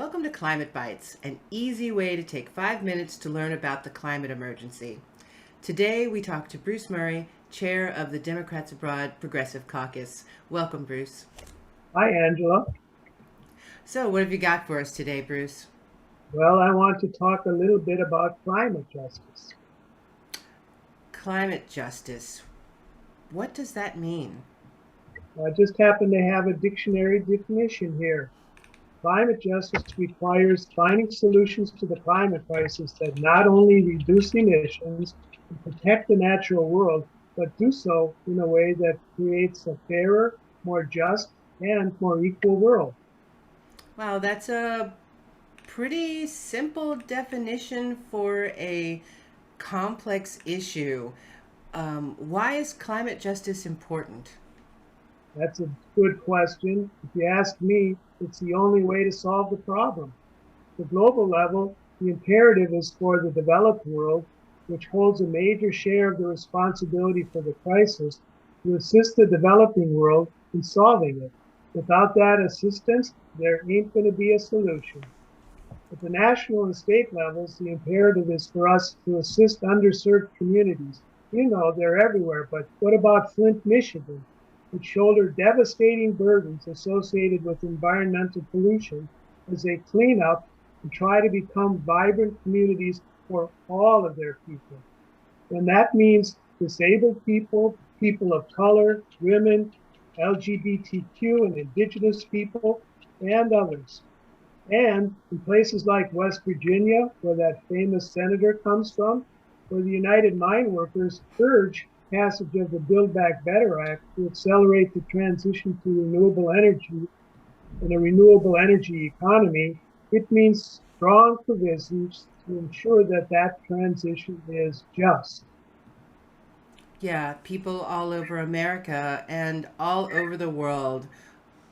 Welcome to Climate Bytes, an easy way to take 5 minutes to learn about the climate emergency. Today we talk to Bruce Murray, chair of the Democrats Abroad Progressive Caucus. Welcome, Bruce. Hi, Angela. So what have you got for us today, Bruce? Well, I want to talk a little bit about climate justice. Climate justice. What does that mean? I just happen to have a dictionary definition here. Climate justice requires finding solutions to the climate crisis that not only reduce emissions and protect the natural world, but do so in a way that creates a fairer, more just, and more equal world. Wow, that's a pretty simple definition for a complex issue. Why is climate justice important? That's a good question. If you ask me, it's the only way to solve the problem. At the global level, the imperative is for the developed world, which holds a major share of the responsibility for the crisis, to assist the developing world in solving it. Without that assistance, there ain't going to be a solution. At the national and state levels, the imperative is for us to assist underserved communities. You know, they're everywhere, but what about Flint, Michigan, which shoulder devastating burdens associated with environmental pollution as they clean up and try to become vibrant communities for all of their people? And that means disabled people, people of color, women, LGBTQ and indigenous people, and others. And in places like West Virginia, where that famous senator comes from, where the United Mine Workers urge passage of the Build Back Better Act to accelerate the transition to renewable energy and a renewable energy economy, it means strong provisions to ensure that that transition is just. Yeah, people all over America and all over the world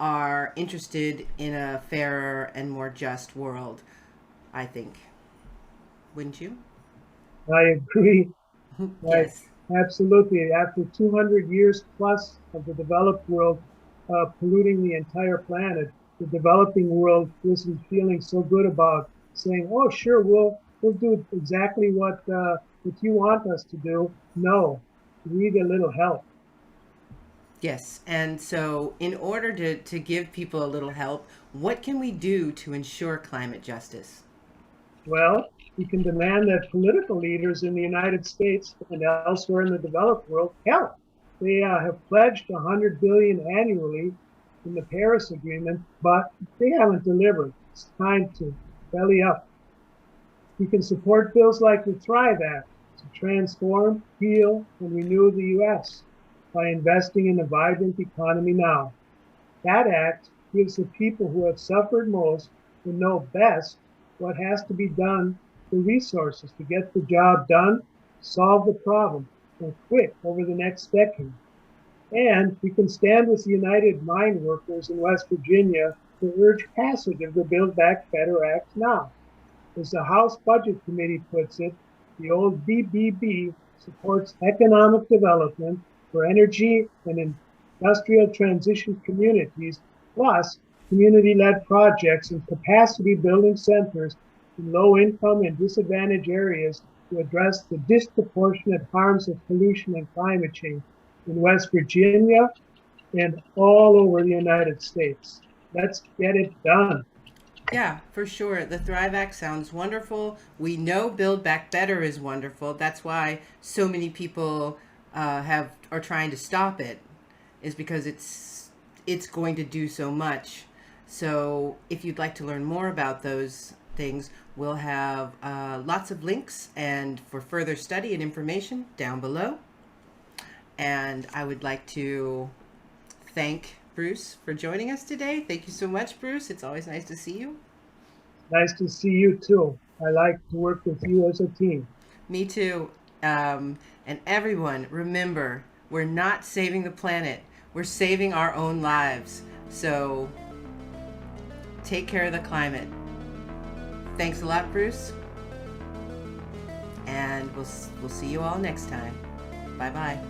are interested in a fairer and more just world, I think. Wouldn't you? I agree. I, Yes. Absolutely. After 200 years plus of the developed world polluting the entire planet, the developing world isn't feeling so good about saying, "Oh, sure, we'll do exactly what you want us to do." No, we need a little help. Yes. And so, in order to give people a little help, what can we do to ensure climate justice? Well, we can demand that political leaders in the United States and elsewhere in the developed world help. They have pledged 100 billion annually in the Paris Agreement, but they haven't delivered. It's time to belly up. We can support bills like the Thrive Act to transform, heal, and renew the U.S. by investing in a vibrant economy now. That act gives the people who have suffered most and know best what has to be done, the resources to get the job done, solve the problem, and quick over the next decade. And we can stand with the United Mine Workers in West Virginia to urge passage of the Build Back Better Act now. As the House Budget Committee puts it, the old BBB supports economic development for energy and industrial transition communities, plus community-led projects and capacity-building centers in low-income and disadvantaged areas to address the disproportionate harms of pollution and climate change in West Virginia and all over the United States. Let's get it done. Yeah, for sure. The Thrive Act sounds wonderful. We know Build Back Better is wonderful. That's why so many people are trying to stop it, is because it's going to do so much. So if you'd like to learn more about those things, we'll have lots of links and for further study and information down below. And I would like to thank Bruce for joining us today. Thank you so much, Bruce. It's always nice to see you. Nice to see you too. I like to work with you as a team. Me too. And everyone, remember, we're not saving the planet. We're saving our own lives. So take care of the climate. Thanks a lot, Bruce. And we'll see you all next time. Bye-bye.